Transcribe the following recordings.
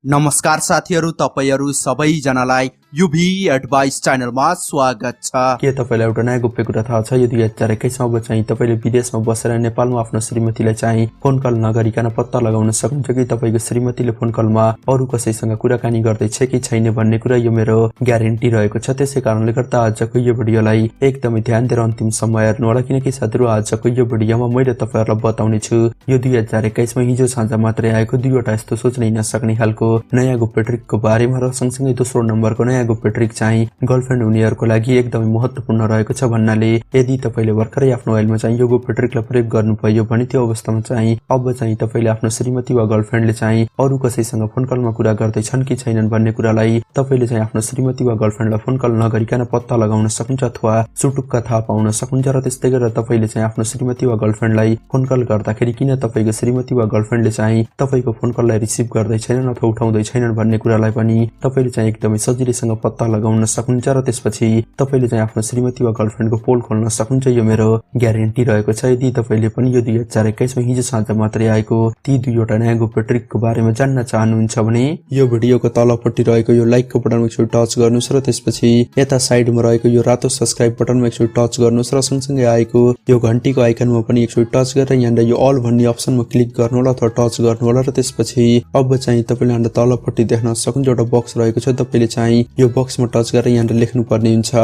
नमस्कार साथीहरु, तपाईहरु सबैजनालाई UvAdvice च्यानलमा स्वागत छ। के तपाईलाई एउटा नयाँ गुप्त कुरा थाहा छ? यदि 2021 मा चाहिँ तपाईले विदेशमा बसेर नेपालमा आफ्नो श्रीमतीलाई चाहिँ फोन कल नगरिकन पत्ता लगाउन सक्नुहुन्छ कि तपाईको श्रीमतीले फोन कलमा अरु कसैसँग कुराकानी गर्दैछ कि छैन भन्ने कुरा यो मेरो ग्यारेन्टी रहेको छ। त्यसै कारणले गर्दा आजको यो भिडियोलाई एकदमै ध्यान दिएर अन्तिमसम्म हेर्नु होला, किनकि साथीहरु आजको यो भिडियोमा मैले तपाईहरुलाई बताउने छु यो 2021 मा हिजो साँझ मात्रै आएको दुईवटा यस्तो सोच्नै नसक्ने खालको नयाँ गुप्त ट्रिकको बारेमा र सँगसँगै दोस्रो नम्बरको नयाँ गुप्त ट्रिक चाहिँ गर्लफ्रेन्ड हुनेहरुको लागि एकदमै महत्त्वपूर्ण रहेको छ भन्नाले यदि तपाईले भर्खरै आफ्नो मोबाइलमा चाहिँ यो गुप्त ट्रिकलाई प्रयोग गर्नुभयो भने त्यो अवस्थामा चाहिँ अब चाहिँ तपाईले आफ्नो श्रीमती वा गर्लफ्रेन्डले चाहिँ अरु कसैसँग फोन कलमा कुरा गर्दैछन् कि छैनन् भन्ने कुरालाई तपाईले चाहिँ आफ्नो श्रीमती वा गर्लफ्रेन्डलाई फोन कल नगरिकन पत्ता लगाउन सक्नुहुन्छ अथवा सुटुक्क थाहा पाउन सक्नुहुन्छ। र त्यस्तै गरेर तपाईले चाहिँ आफ्नो श्रीमती वा गर्लफ्रेन्डलाई फोन कल गर्दाखेरि किन तपाईको श्रीमती वा गर्लफ्रेन्डले चाहिँ तपाईको फोन कललाई रिसिभ गर्दै छैनन् अथवा उठाउँदै छैनन् भन्ने कुरालाई पनि तपाईले चाहिँ एकदमै सजिलैसँग पत्ता लगाउन सक्नुहुन्छ र त्यसपछि तपाईले चाहिँ आफ्नो श्रीमती वा गर्लफ्रेन्डको पोल खोल्न सक्नुहुन्छ। यो मेरो ग्यारेन्टी रहेको छ। यदि तपाईले पनि यो 2021 मा हिजो साँझ मात्रै आएको ती दुईवटा नयाँ गुप्त ट्रिकको बारेमा जान्न चाहनुहुन्छ भने यो भिडियोको तलपट्टि रहेको यो लाइकको बटनमा एकचोटि टच गर्नुस् र त्यसपछि यता साइडमा रहेको यो रातो सब्स्क्राइब बटनमा एकचोटि टच गर्नुस् र सँगसँगै आएको यो घण्टीको आइकनमा पनि एकचोटि टच गरेर यहाँ यो अल भन्ने अप्सनमा क्लिक गर्नु होला अथवा टच गर्नु होला र त्यसपछि अब चाहिँ तपाईले यहाँ तलपट्टि देख्न सक्नुहुन्छ एउटा बक्स रहेको छ। तपाईले चाहिँ यो बक्समा टच गरेर यहाँ लेख्नु पर्ने हुन्छ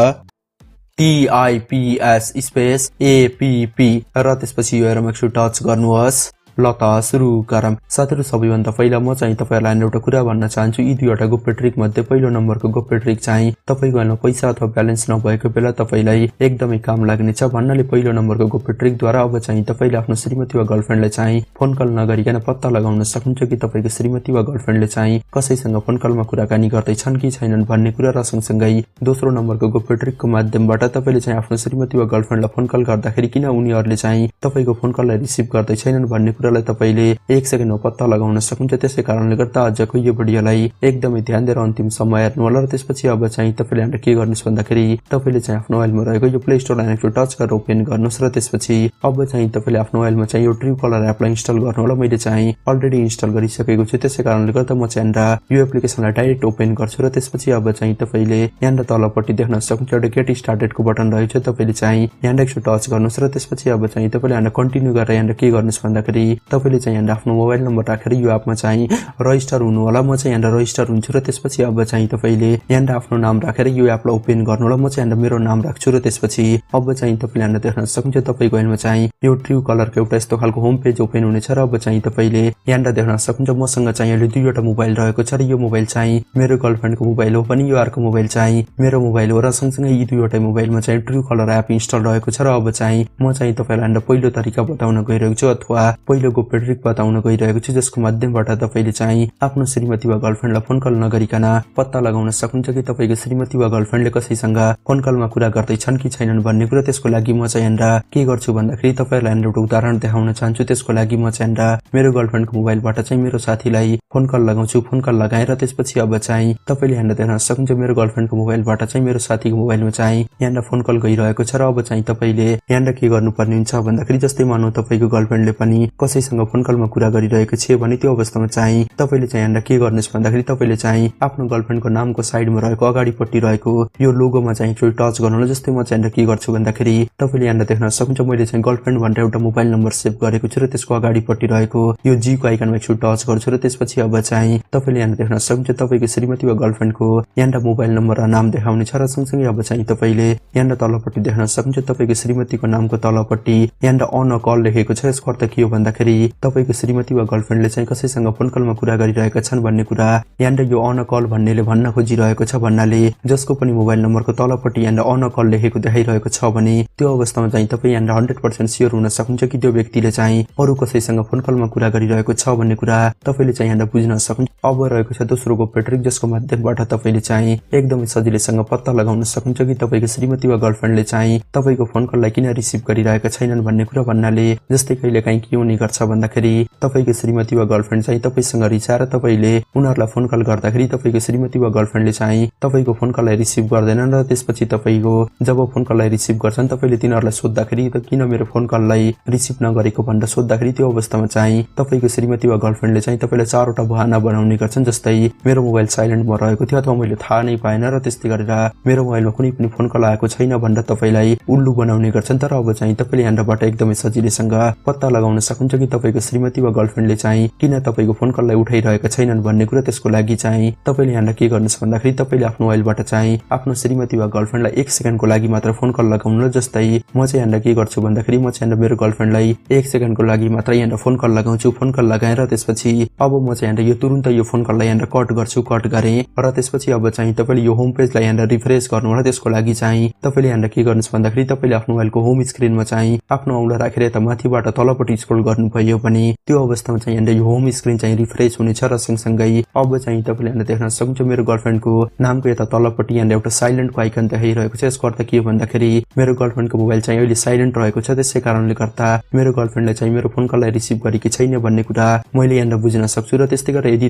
TIPS स्पेस APP र त्यसपछि यो एरोमा एकचोटि टच गर्नुहोस्। ल त सुरु गरौँ। साथीहरु, सबैभन्दा पहिला म चाहिँ तपाईहरुलाई एउटा कुरा भन्न चाहन्छु। यी दुईवटा गुप्त ट्रिक मध्ये पहिलो नम्बरको गुप्त ट्रिक चाहिँ तपाईको हालमा पैसा अथवा ब्यालेन्स नभएको बेला तपाईलाई एकदमै काम लाग्नेछ भन्नाले पहिलो नम्बरको गुप्त ट्रिक द्वारा अब चाहिँ तपाईले आफ्नो श्रीमती वा गर्लफ्रेन्डलाई चाहिँ फोन कल नगरिकन पत्ता लगाउन सक्नुहुन्छ कि तपाईको श्रीमती वा गर्लफ्रेन्डले चाहिँ कसैसँग फोन कलमा कुराकानी गर्दैछन् कि छैनन् भन्ने कुरा र सँगसँगै दोस्रो नम्बरको गुप्त ट्रिकको माध्यमबाट तपाईले चाहिँ आफ्नो श्रीमती वा गर्लफ्रेन्डलाई फोन कल गर्दाखेरि किन उनीहरुले चाहिँ तपाईको फोन कललाई रिसिभ गर्दै छैनन् भन्ने कुरालाई तपाईले एक सेकेन्डमा पत्ता लगाउन सक्नुहुन्छ। त्यसै कारणले गर्दा आजको यो भिडियोलाई एकदमै ध्यान दिएर अन्तिमसम्म हेर्नु होला र त्यसपछि अब चाहिँ तपाईले यहाँ के गर्नुस् भन्दाखेरि तपाईले चाहिँ आफ्नो मोबाइलमा रहेको यो प्ले स्टोरलाई एकचोटि टच गरेर ओपन गर्नुस् र त्यसपछि अब चाहिँ तपाईले आफ्नो मोबाइलमा चाहिँ यो ट्रु कलर एपलाई इन्स्टल गर्नु होला। मैले चाहिँ अलरेडी इन्स्टल गरिसकेको छु, त्यसै कारणले गर्दा म चाहिँ यो एप्लिकेसनलाई डाइरेक्ट ओपन गर्छु र त्यसपछि अब चाहिँ तपाईले यहाँ तलपट्टि देख्न सक्नुहुन्छ एउटा गेट स्टार्टेडको बटन रहेको छ। तपाईले चाहिँ यहाँ एकचोटि टच गर्नुस् र त्यसपछि अब चाहिँ तपाईले यहाँ कन्टिन्यू गरेर यहाँ के गर्नुस् भन्दाखेरि तपाईले चाहिँ यहाँ आफ्नो मोबाइल नम्बर राखेर यो एपमा चाहिँ रजिस्टर हुनु होला। म चाहिँ यहाँ रजिस्टर हुन्छु र त्यसपछि अब चाहिँ तपाईले यहाँ आफ्नो नाम राखेर यो एपलाई ओपन गर्नु होला। म चाहिँ यहाँ मेरो नाम राख्छु र त्यसपछि अब चाहिँ तपाईले यहाँ देख्न सक्नुहुन्छ तपाईको मोबाइलमा चाहिँ यो ट्रु कलरको एउटा यस्तो खालको होम पेज ओपन हुनेछ र अब चाहिँ तपाईले यहाँ देख्न सक्नुहुन्छ मसँग चाहिँ अहिले दुईवटा मोबाइल रहेको छ र यो मोबाइल चाहिँ मेरो गर्लफ्रेन्डको मोबाइल हो पनि यो अर्को मोबाइल चाहिँ मेरो मोबाइल हो र सँगसँगै यी दुईवटा मोबाइलमा चाहिँ ट्रु कलर एप इन्स्टल रहेको छ र अब चाहिँ म चाहिँ तपाईलाई पहिलो तरिका बताउन गइरहेको छु अथवा पहिलो गुप्त ट्रिक बताउन गइरहेको छु जसको माध्यमबाट तपाईले चाहिँ आफ्नो श्रीमती वा गर्लफ्रेन्डलाई फोन कल नगरिकन पत्ता लगाउन सक्नुहुन्छ कि तपाईको श्रीमती वा गर्लफ्रेन्डले कसैसँग फोन कलमा कुरा गर्दैछन् कि छैनन् भन्ने कुरा। त्यसको लागि म चाहिँ यहाँ के गर्छु भन्दाखेरि तपाईहरुलाई एउटा उदाहरण देखाउन चाहन्छु। त्यसको लागि म चाहिँ मेरो गर्लफ्रेन्डको मोबाइलबाट चाहिँ मेरो साथीलाई फोन कल लगाउँछु। फोन कल लगाएर त्यसपछि अब चाहिँ तपाईले यहाँ देख्न सक्नुहुन्छ मेरो गर्लफ्रेन्डको मोबाइलबाट चाहिँ मेरो साथीको मोबाइलमा चाहिँ यहाँ फोन कल गइरहेको छ र अब चाहिँ तपाईले यहाँ के गर्नुपर्ने हुन्छ भन्दाखेरि जस्तै मानौ तपाईको गर्लफ्रेन्डले पनि कसैसँग फोन कलमा कुरा गरिरहेको छ भने त्यो अवस्थामा चाहिँ तपाईले चाहिँ यहाँ के गर्नुस् भन्दाखेरि तपाईले चाहिँ आफ्नो गर्लफ्रेन्डको नामको साइडमा रहेको अगाडिपट्टि रहेको यो लोगोमा चाहिँ एकचोटि टच गर्नु होला। जस्तै म चाहिँ के गर्छु भन्दाखेरि तपाईले यहाँ देख्न सक्नुहुन्छ मैले चाहिँ गर्लफ्रेन्ड भनेर एउटा मोबाइल नम्बर सेभ गरेको छु र त्यसको अगाडिपट्टि रहेको यो जी को आइकनमा एकचोटि टच गर्छु र त्यसपछि अब चाहिँ तपाईले यहाँ देख्न सक्नुहुन्छ तपाईको श्रीमती वा गर्लफ्रेन्डको यहाँ मोबाइल नम्बर र नाम देखाउने छ र सँगसँगै अब चाहिँ तपाईले यहाँ तलपट्टि देख्न सक्नुहुन्छ तपाईको श्रीमतीको नामको तलपट्टि यहाँ अन अ कल लेखेको छ। यसको अर्थ के हो भन्दाखेरि तपाईको श्रीमती वा गर्लफ्रेन्डले चाहिँ कसैसँग फोन कलमा कुरा गरिरहेका छन् भन्ने कुरा यहाँ यो अन अ कल भन्नेले भन्न खोजिरहेको छ भन्नाले जसको पनि मोबाइल नम्बरको तलपट्टि यहाँ अन अ कल लेखेको देखाइरहेको छ भने त्यो अवस्थामा चाहिँ तपाई यहाँ 100% स्योर हुन सक्नुहुन्छ कि त्यो व्यक्तिले चाहिँ अरु कसैसँग फोन कलमा कुरा गरिरहेको छ भन्ने कुरा तपाईले चाहिँ यहाँ बुझ्न सक्नुहुन्छ। अब रहेको छ दोस्रो गुप्त ट्रिक जसको माध्यमबाट तपाईले चाहिँ एकदमै सजिलैसँग पत्ता लगाउन सक्नुहुन्छ कि तपाईको श्रीमती वा गर्लफ्रेन्डले चाहिँ तपाईको फोन कललाई किन रिसिभ गरिरहेका छैनन् भन्ने कुरा भन्नाले जस्तै कहिलेकाहीँ के हुने गर्छ गर्छ भन्दाखेरि तपाईको श्रीमती वा गर्लफ्रेन्ड चाहिँ तपाईसँग रिसाएर तपाईले उनीहरुलाई फोन कल गर्दाखेरि तपाईको श्रीमती वा गर्लफ्रेन्डले चाहिँ तपाईको फोन कललाई रिसिभ गर्दैनन् र त्यसपछि तपाईको जब फोन कललाई रिसिभ गर्छन् तपाईले तिनीहरुलाई सोध्दाखेरि त किन मेरो फोन कललाई रिसिभ नगरेको भनेर सोध्दाखेरि त्यो अवस्थामा चाहिँ तपाईको श्रीमती वा गर्लफ्रेन्डले चाहिँ तपाईलाई चारवटा बहाना बनाउने गर्छन्। जस्तै मेरो मोबाइल साइलेन्टमा रहेको थियो अथवा मैले थाहा नै पाएन र त्यस्तै गरेर मेरो मोबाइलमा कुनै पनि फोन कल आएको छैन भनेर तपाईलाई उल्लु बनाउने गर्छन्। तर अब चाहिँ तपाईले यहाँबाट एकदमै सजिलैसँग पत्ता लगाउन सक्नुहुन्छ कि तपाईको श्रीमती वा गर्लफ्रेन्डले चाहिँ किन तपाईको फोन कललाई उठाइरहेका छैनन् भन्ने कुरा। त्यसको लागि चाहिँ तपाईले यहाँ के गर्नुस् भन्दाखेरि तपाईले आफ्नो मोबाइलबाट चाहिँ आफ्नो श्रीमती वा गर्लफ्रेन्डलाई 1 सेकेन्डको लागि मात्र फोन कल लगाउनु। जस्तै म चाहिँ यहाँ के गर्छु भन्दाखेरि म चाहिँ मेरो गर्लफ्रेन्डलाई 1 सेकेन्डको लागि मात्र यहाँ फोन कल लगाउँछु। फोन कल लगाएर त्यसपछि अब म चाहिँ यहाँ यो तुरुन्त यो फोन कललाई यहाँ कट गर्छु। कट गरे र त्यसपछि अब चाहिँ तपाईले यो होम पेजलाई यहाँ रिफ्रेश गर्नु होला। त्यसको लागि चाहिँ तपाईले यहाँ के गर्नुस् भन्दाखेरि तपाईले आफ्नो मोबाइलको होम स्क्रिनमा चाहिँ आफ्नो औंला राखेर यता माथिबाट तलपट्टि स्क्रोल गर्नुभयो भने त्यो अवस्थामा चाहिँ यहाँ यो होम स्क्रिन चाहिँ रिफ्रेश हुनेछ र सँगसँगै अब चाहिँ तपाईले यहाँ देख्न सक्नुहुन्छ मेरो गर्लफ्रेन्डको नामको यता तलपट्टि यहाँ एउटा साइलेन्टको आइकन देखाइरहेको छ। यसको अर्थ के हो भन्दाखेरि मेरो गर्लफ्रेन्डको मोबाइल चाहिँ अहिले साइलेन्ट रहेको छ। त्यसै कारणले गर्दा मेरो गर्लफ्रेन्डले चाहिँ मेरो फोन कललाई रिसिभ गरेकी छैन भन्ने कुरा मैले यहाँ बुझ्न सक्छु। र त्यस्तै गरेर यदि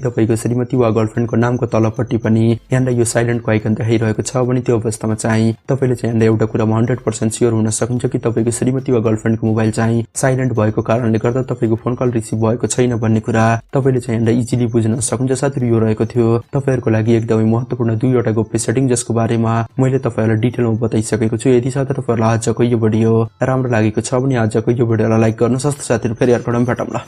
तपाईको श्रीमती वा गर्लफ्रेन्डको नामको तलपट्टि पनि यहाँ यो साइलेन्टको आइकन देखाइरहेको छ भने त्यो अवस्थामा चाहिँ तपाईले चाहिँ यहाँ एउटा कुरामा 100% स्योर हुन सक्नुहुन्छ कि तपाईको श्रीमती वा गर्लफ्रेन्डको मोबाइल चाहिँ साइलेन्ट भएको कारणले गर्दा तपाईको फोन कल रिसिभ भएको छैन भन्ने कुरा तपाईले चाहिँ यहाँ इजिली बुझ्न सक्नुहुन्छ। साथै यो रहेको थियो तपाईहरुको लागि एकदमै महत्त्वपूर्ण दुईवटा गोप्य सेटिङ जसको बारेमा मैले तपाईहरुलाई डिटेलमा बताइसकेको छु। यदि साथै तपाईहरुलाई आजको यो भिडियो राम्रो लागेको छ भने आजको यो भिडियोलाई लाइक गर्नुस्। साथै फेरि अर्को भेटौँला।